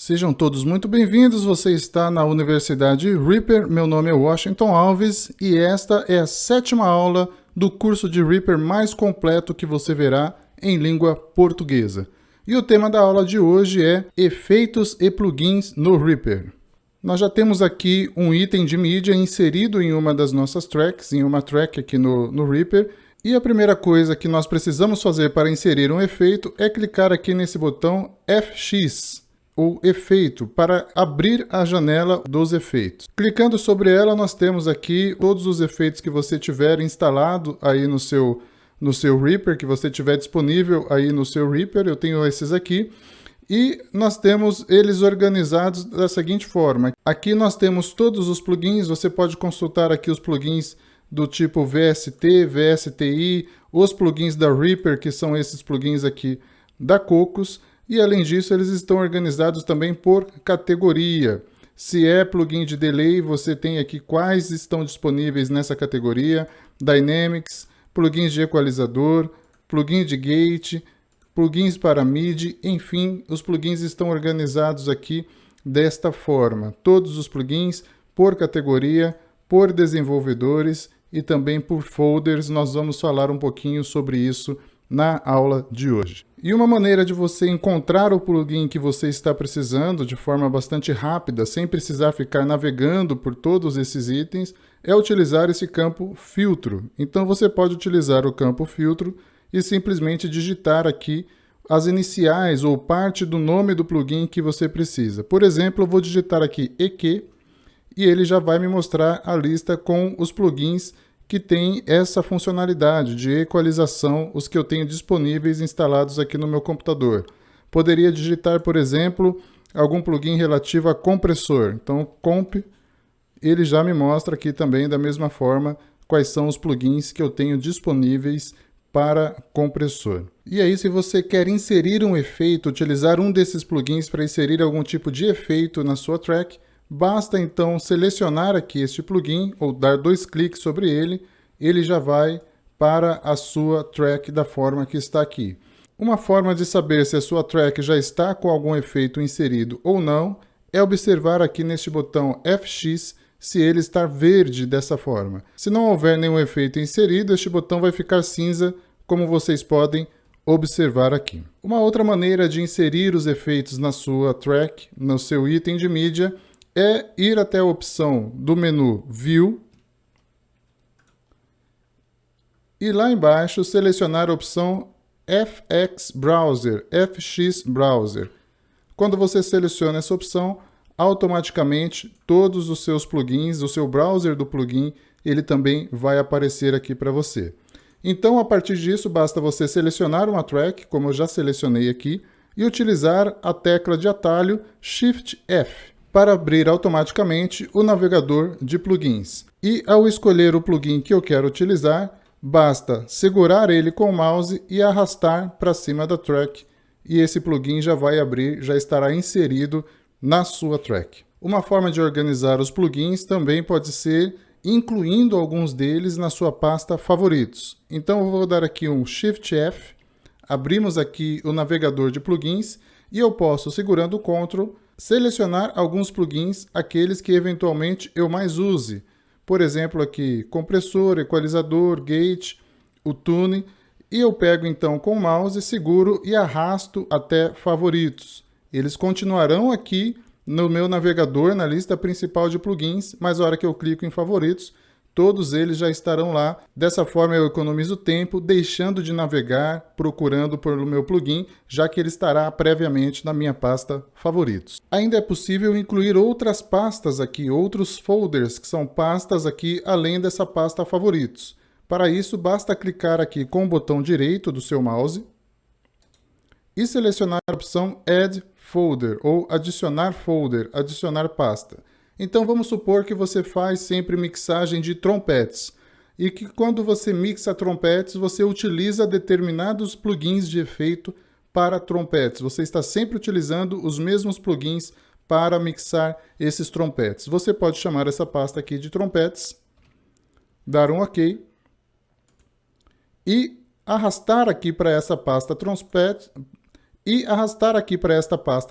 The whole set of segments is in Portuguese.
Sejam todos muito bem-vindos, você está na Universidade Reaper, meu nome é Washington Alves e esta é a 7ª aula do curso de Reaper mais completo que você verá em língua portuguesa. E o tema da aula de hoje é Efeitos e Plugins no Reaper. Nós já temos aqui um item de mídia inserido em uma das nossas tracks, em uma track aqui no Reaper, e a primeira coisa que nós precisamos fazer para inserir um efeito é clicar aqui nesse botão FX, ou efeito, para abrir a janela dos efeitos. Clicando sobre ela, nós temos aqui todos os efeitos que você tiver instalado aí no seu Reaper, que você tiver disponível aí no seu Reaper. Eu tenho esses aqui. E nós temos eles organizados da seguinte forma. Aqui nós temos todos os plugins, você pode consultar aqui os plugins do tipo VST, VSTI, os plugins da Reaper, que são esses plugins aqui da Cocos. E além disso, eles estão organizados também por categoria. Se é plugin de delay, você tem aqui quais estão disponíveis nessa categoria. Dynamics, plugins de equalizador, plugin de gate, plugins para MIDI, enfim, os plugins estão organizados aqui desta forma. Todos os plugins por categoria, por desenvolvedores e também por folders. Nós vamos falar um pouquinho sobre isso na aula de hoje. E uma maneira de você encontrar o plugin que você está precisando de forma bastante rápida, sem precisar ficar navegando por todos esses itens, é utilizar esse campo filtro. Então você pode utilizar o campo filtro e simplesmente digitar aqui as iniciais ou parte do nome do plugin que você precisa. Por exemplo, eu vou digitar aqui EQ e ele já vai me mostrar a lista com os plugins que tem essa funcionalidade de equalização, os que eu tenho disponíveis instalados aqui no meu computador. Poderia digitar, por exemplo, algum plugin relativo a compressor. Então, comp, ele já me mostra aqui também da mesma forma quais são os plugins que eu tenho disponíveis para compressor. E aí, se você quer inserir um efeito, utilizar um desses plugins para inserir algum tipo de efeito na sua track, basta então selecionar aqui este plugin ou dar 2 cliques sobre ele, ele já vai para a sua track da forma que está aqui. Uma forma de saber se a sua track já está com algum efeito inserido ou não é observar aqui neste botão FX se ele está verde dessa forma. Se não houver nenhum efeito inserido, este botão vai ficar cinza, como vocês podem observar aqui. Uma outra maneira de inserir os efeitos na sua track, no seu item de mídia, é ir até a opção do menu View e lá embaixo selecionar a opção FX Browser. Quando você seleciona essa opção, automaticamente todos os seus plugins, o seu browser do plugin, ele também vai aparecer aqui para você. Então, a partir disso, basta você selecionar uma track, como eu já selecionei aqui, e utilizar a tecla de atalho Shift F. Para abrir automaticamente o navegador de plugins. E ao escolher o plugin que eu quero utilizar, basta segurar ele com o mouse e arrastar para cima da track, e esse plugin já vai abrir, já estará inserido na sua track. Uma forma de organizar os plugins também pode ser incluindo alguns deles na sua pasta favoritos. Então eu vou dar aqui um Shift F, abrimos aqui o navegador de plugins e eu posso, segurando o Ctrl, selecionar alguns plugins, aqueles que eventualmente eu mais use. Por exemplo, aqui, compressor, equalizador, gate, o tune. E eu pego então com o mouse, seguro e arrasto até favoritos. Eles continuarão aqui no meu navegador, na lista principal de plugins, mas na hora que eu clico em favoritos, todos eles já estarão lá. Dessa forma eu economizo tempo, deixando de navegar, procurando pelo meu plugin, já que ele estará previamente na minha pasta favoritos. Ainda é possível incluir outras pastas aqui, outros folders, que são pastas aqui além dessa pasta favoritos. Para isso, basta clicar aqui com o botão direito do seu mouse e selecionar a opção Add Folder ou adicionar folder, adicionar pasta. Então vamos supor que você faz sempre mixagem de trompetes e que quando você mixa trompetes, você utiliza determinados plugins de efeito para trompetes. Você está sempre utilizando os mesmos plugins para mixar esses trompetes. Você pode chamar essa pasta aqui de trompetes, dar um OK e arrastar aqui para essa pasta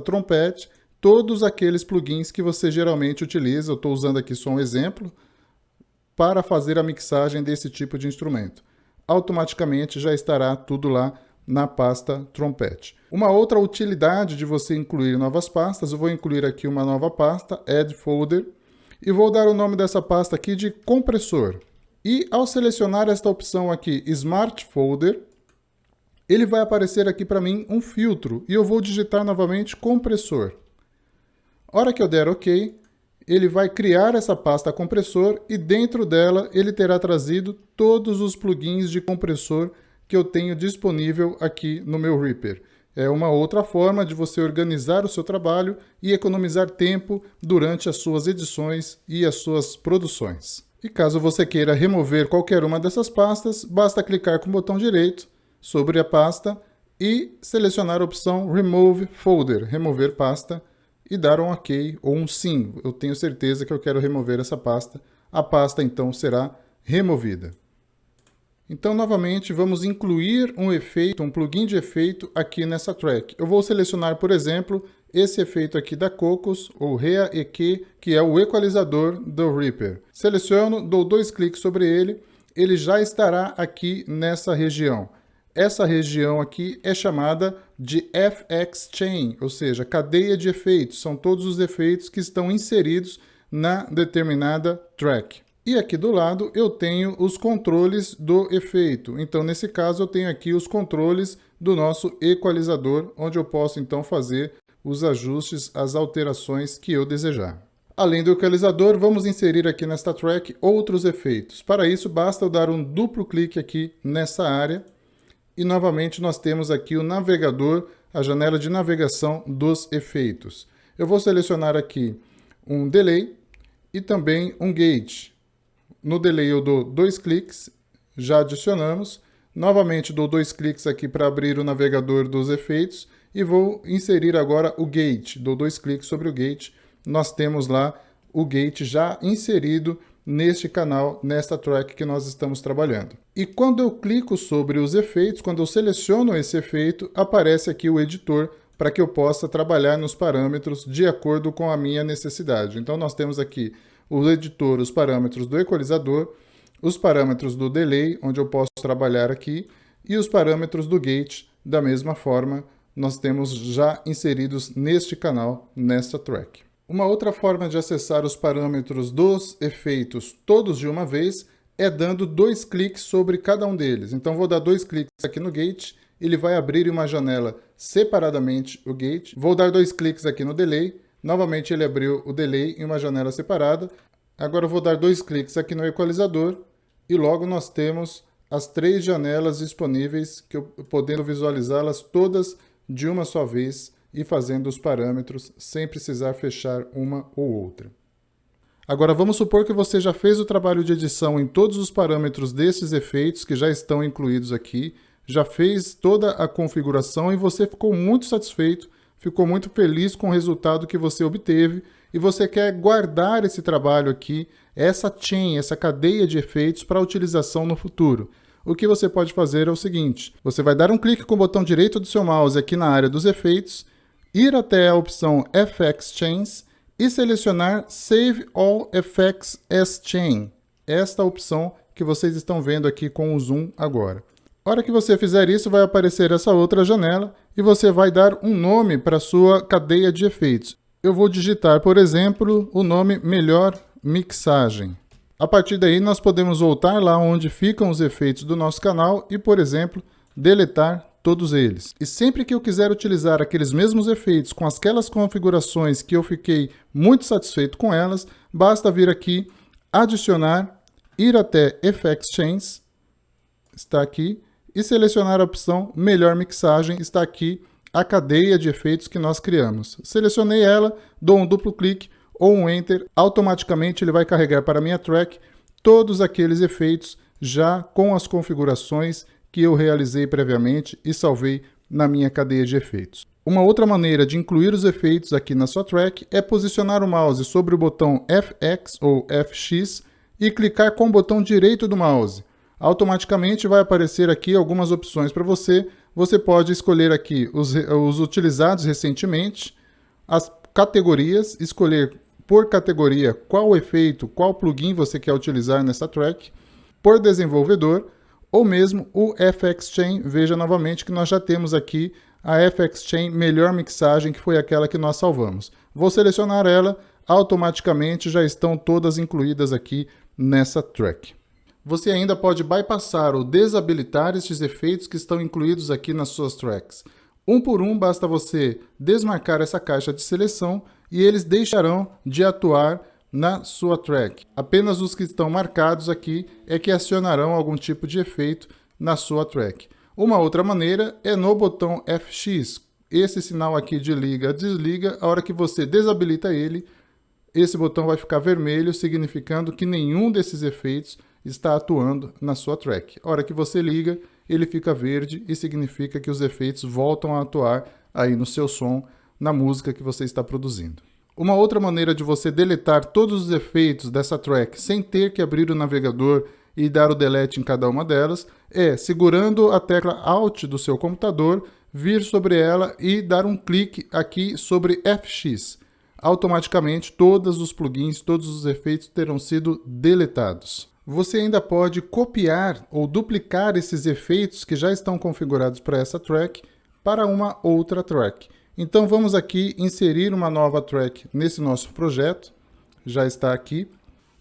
trompete todos aqueles plugins que você geralmente utiliza. Eu estou usando aqui só um exemplo para fazer a mixagem desse tipo de instrumento. Automaticamente já estará tudo lá na pasta Trompete. Uma outra utilidade de você incluir novas pastas, eu vou incluir aqui uma nova pasta, Add Folder, e vou dar o nome dessa pasta aqui de compressor. E ao selecionar esta opção aqui, Smart Folder, ele vai aparecer aqui para mim um filtro, e eu vou digitar novamente compressor. Hora que eu der OK, ele vai criar essa pasta compressor e dentro dela ele terá trazido todos os plugins de compressor que eu tenho disponível aqui no meu Reaper. É uma outra forma de você organizar o seu trabalho e economizar tempo durante as suas edições e as suas produções. E caso você queira remover qualquer uma dessas pastas, basta clicar com o botão direito sobre a pasta e selecionar a opção Remove Folder, remover pasta, e dar um OK ou um sim. Eu tenho certeza que eu quero remover essa pasta. A pasta então será removida. Então, novamente, vamos incluir um efeito, um plugin de efeito aqui nessa track. Eu vou selecionar, por exemplo, esse efeito aqui da Cocos, ou Rea EQ, que é o equalizador do Reaper. Seleciono, dou 2 cliques sobre ele, ele já estará aqui nessa região. Essa região aqui é chamada de FX Chain, ou seja, cadeia de efeitos. São todos os efeitos que estão inseridos na determinada track. E aqui do lado eu tenho os controles do efeito. Então, nesse caso, eu tenho aqui os controles do nosso equalizador, onde eu posso então fazer os ajustes, as alterações que eu desejar. Além do equalizador, vamos inserir aqui nesta track outros efeitos. Para isso, basta eu dar um duplo clique aqui nessa área. E novamente nós temos aqui o navegador, a janela de navegação dos efeitos. Eu vou selecionar aqui um delay e também um gate. No delay eu dou 2 cliques, já adicionamos. Novamente dou 2 cliques aqui para abrir o navegador dos efeitos e vou inserir agora o gate. Dou 2 cliques sobre o gate. Nós temos lá o gate já inserido neste canal, nesta track que nós estamos trabalhando. E quando eu clico sobre os efeitos, quando eu seleciono esse efeito, aparece aqui o editor para que eu possa trabalhar nos parâmetros de acordo com a minha necessidade. Então nós temos aqui o editor, os parâmetros do equalizador, os parâmetros do delay, onde eu posso trabalhar aqui, e os parâmetros do gate, da mesma forma, nós temos já inseridos neste canal, nesta track. Uma outra forma de acessar os parâmetros dos efeitos todos de uma vez é dando 2 cliques sobre cada um deles. Então vou dar 2 cliques aqui no gate, ele vai abrir uma janela separadamente o gate. Vou dar 2 cliques aqui no delay, novamente ele abriu o delay em uma janela separada. Agora eu vou dar 2 cliques aqui no equalizador e logo nós temos as 3 janelas disponíveis, que eu podendo visualizá-las todas de uma só vez e fazendo os parâmetros sem precisar fechar uma ou outra. Agora vamos supor que você já fez o trabalho de edição em todos os parâmetros desses efeitos que já estão incluídos aqui, já fez toda a configuração e você ficou muito satisfeito, ficou muito feliz com o resultado que você obteve e você quer guardar esse trabalho aqui, essa chain, essa cadeia de efeitos para utilização no futuro. O que você pode fazer é o seguinte, você vai dar um clique com o botão direito do seu mouse aqui na área dos efeitos, ir até a opção FX Chains e selecionar Save All Effects as Chain. Esta opção que vocês estão vendo aqui com o zoom agora. A hora que você fizer isso, vai aparecer essa outra janela e você vai dar um nome para a sua cadeia de efeitos. Eu vou digitar, por exemplo, o nome Melhor Mixagem. A partir daí, nós podemos voltar lá onde ficam os efeitos do nosso canal e, por exemplo, deletar todos eles. E sempre que eu quiser utilizar aqueles mesmos efeitos com aquelas configurações que eu fiquei muito satisfeito com elas, basta vir aqui, adicionar, ir até FX Chains, está aqui, e selecionar a opção Melhor Mixagem, está aqui a cadeia de efeitos que nós criamos. Selecionei ela, dou um duplo clique ou um Enter, automaticamente ele vai carregar para a minha track todos aqueles efeitos já com as configurações que eu realizei previamente e salvei na minha cadeia de efeitos. Uma outra maneira de incluir os efeitos aqui na sua track é posicionar o mouse sobre o botão FX ou FX e clicar com o botão direito do mouse. Automaticamente vai aparecer aqui algumas opções para você. Você pode escolher aqui os utilizados recentemente, as categorias, escolher por categoria qual efeito, qual plugin você quer utilizar nessa track, por desenvolvedor, ou mesmo o FX Chain. Veja novamente que nós já temos aqui a FX Chain Melhor Mixagem, que foi aquela que nós salvamos. Vou selecionar ela, automaticamente já estão todas incluídas aqui nessa track. Você ainda pode bypassar ou desabilitar estes efeitos que estão incluídos aqui nas suas tracks. Um por um, basta você desmarcar essa caixa de seleção e eles deixarão de atuar na sua track. Apenas os que estão marcados aqui é que acionarão algum tipo de efeito na sua track. Uma outra maneira é no botão FX. Esse sinal aqui de liga, desliga, a hora que você desabilita ele, esse botão vai ficar vermelho, significando que nenhum desses efeitos está atuando na sua track. A hora que você liga, ele fica verde e significa que os efeitos voltam a atuar aí no seu som, na música que você está produzindo. Uma outra maneira de você deletar todos os efeitos dessa track sem ter que abrir o navegador e dar o delete em cada uma delas é, segurando a tecla Alt do seu computador, vir sobre ela e dar um clique aqui sobre FX. Automaticamente todos os plugins, todos os efeitos terão sido deletados. Você ainda pode copiar ou duplicar esses efeitos que já estão configurados para essa track para uma outra track. Então vamos aqui inserir uma nova track nesse nosso projeto, já está aqui.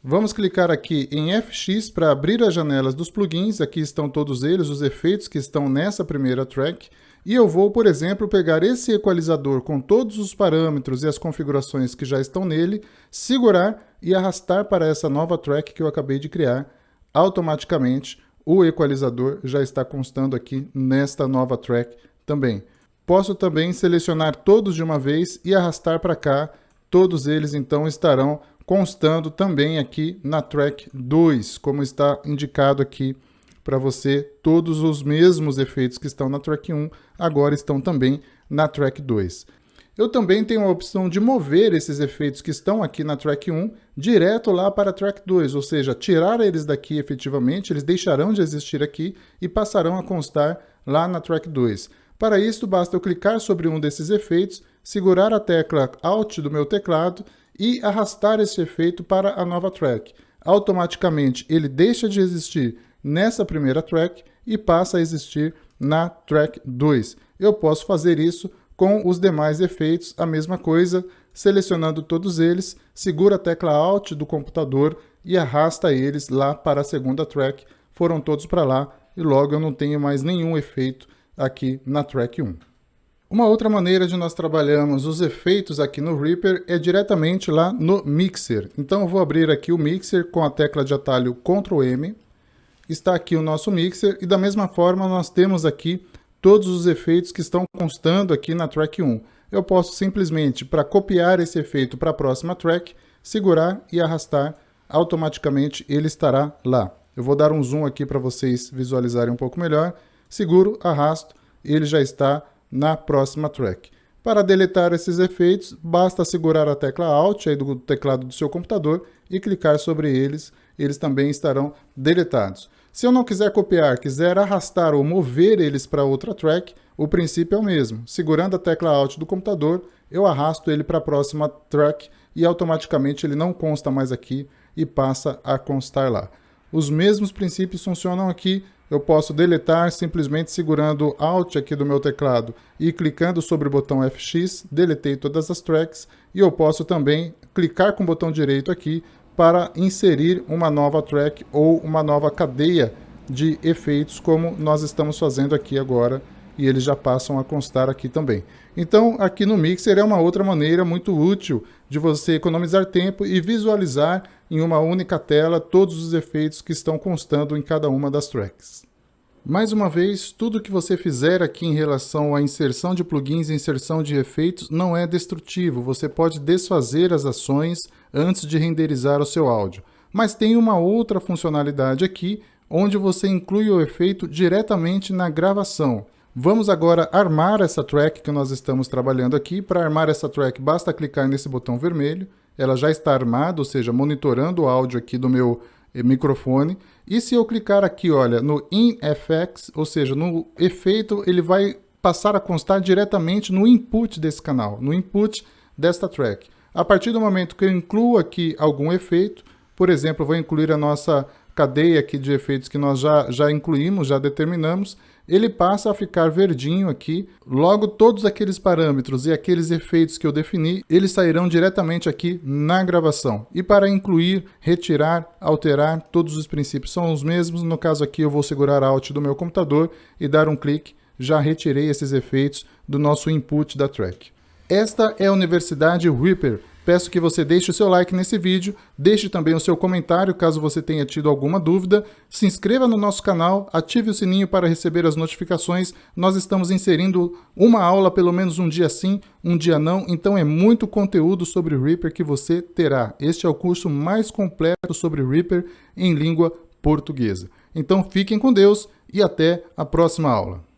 Vamos clicar aqui em FX para abrir as janelas dos plugins, aqui estão todos eles, os efeitos que estão nessa primeira track. E eu vou, por exemplo, pegar esse equalizador com todos os parâmetros e as configurações que já estão nele, segurar e arrastar para essa nova track que eu acabei de criar. Automaticamente o equalizador já está constando aqui nesta nova track também. Posso também selecionar todos de uma vez e arrastar para cá, todos eles então estarão constando também aqui na track 2, como está indicado aqui para você, todos os mesmos efeitos que estão na track 1, agora estão também na track 2. Eu também tenho a opção de mover esses efeitos que estão aqui na track 1 direto lá para a track 2, ou seja, tirar eles daqui efetivamente, eles deixarão de existir aqui e passarão a constar lá na track 2. Para isso, basta eu clicar sobre um desses efeitos, segurar a tecla Alt do meu teclado e arrastar esse efeito para a nova track. Automaticamente ele deixa de existir nessa primeira track e passa a existir na track 2. Eu posso fazer isso com os demais efeitos, a mesma coisa, selecionando todos eles, segura a tecla Alt do computador e arrasta eles lá para a segunda track. Foram todos para lá e logo eu não tenho mais nenhum efeito aqui na track 1. Uma outra maneira de nós trabalharmos os efeitos aqui no Reaper é diretamente lá no Mixer. Então eu vou abrir aqui o Mixer com a tecla de atalho Ctrl M. Está aqui o nosso Mixer e da mesma forma nós temos aqui todos os efeitos que estão constando aqui na track 1. Eu posso simplesmente, para copiar esse efeito para a próxima track, segurar e arrastar, automaticamente ele estará lá. Eu vou dar um zoom aqui para vocês visualizarem um pouco melhor. Seguro, arrasto, ele já está na próxima track. Para deletar esses efeitos, basta segurar a tecla Alt aí do teclado do seu computador e clicar sobre eles, eles também estarão deletados. Se eu não quiser copiar, quiser arrastar ou mover eles para outra track, o princípio é o mesmo. Segurando a tecla Alt do computador, eu arrasto ele para a próxima track e automaticamente ele não consta mais aqui e passa a constar lá. Os mesmos princípios funcionam aqui. Eu posso deletar simplesmente segurando Alt aqui do meu teclado e clicando sobre o botão FX, deletei todas as tracks, e eu posso também clicar com o botão direito aqui para inserir uma nova track ou uma nova cadeia de efeitos, como nós estamos fazendo aqui agora, e eles já passam a constar aqui também. Então, aqui no Mixer é uma outra maneira muito útil de você economizar tempo e visualizar em uma única tela todos os efeitos que estão constando em cada uma das tracks. Mais uma vez, tudo que você fizer aqui em relação à inserção de plugins e inserção de efeitos não é destrutivo. Você pode desfazer as ações antes de renderizar o seu áudio. Mas tem uma outra funcionalidade aqui, onde você inclui o efeito diretamente na gravação. Vamos agora armar essa track que nós estamos trabalhando aqui. Para armar essa track, basta clicar nesse botão vermelho. Ela já está armada, ou seja, monitorando o áudio aqui do meu microfone. E se eu clicar aqui, olha, no InFX, ou seja, no efeito, ele vai passar a constar diretamente no input desse canal, no input desta track. A partir do momento que eu incluo aqui algum efeito, por exemplo, eu vou incluir a nossa cadeia aqui de efeitos que nós já incluímos, já determinamos, ele passa a ficar verdinho aqui. Logo, todos aqueles parâmetros e aqueles efeitos que eu defini, eles sairão diretamente aqui na gravação. E para incluir, retirar, alterar, todos os princípios são os mesmos. No caso aqui, eu vou segurar Alt do meu computador e dar um clique. Já retirei esses efeitos do nosso input da track. Esta é a Universidade Reaper. Peço que você deixe o seu like nesse vídeo, deixe também o seu comentário caso você tenha tido alguma dúvida, se inscreva no nosso canal, ative o sininho para receber as notificações. Nós estamos inserindo uma aula pelo menos um dia sim, um dia não, então é muito conteúdo sobre Reaper que você terá. Este é o curso mais completo sobre Reaper em língua portuguesa. Então fiquem com Deus e até a próxima aula.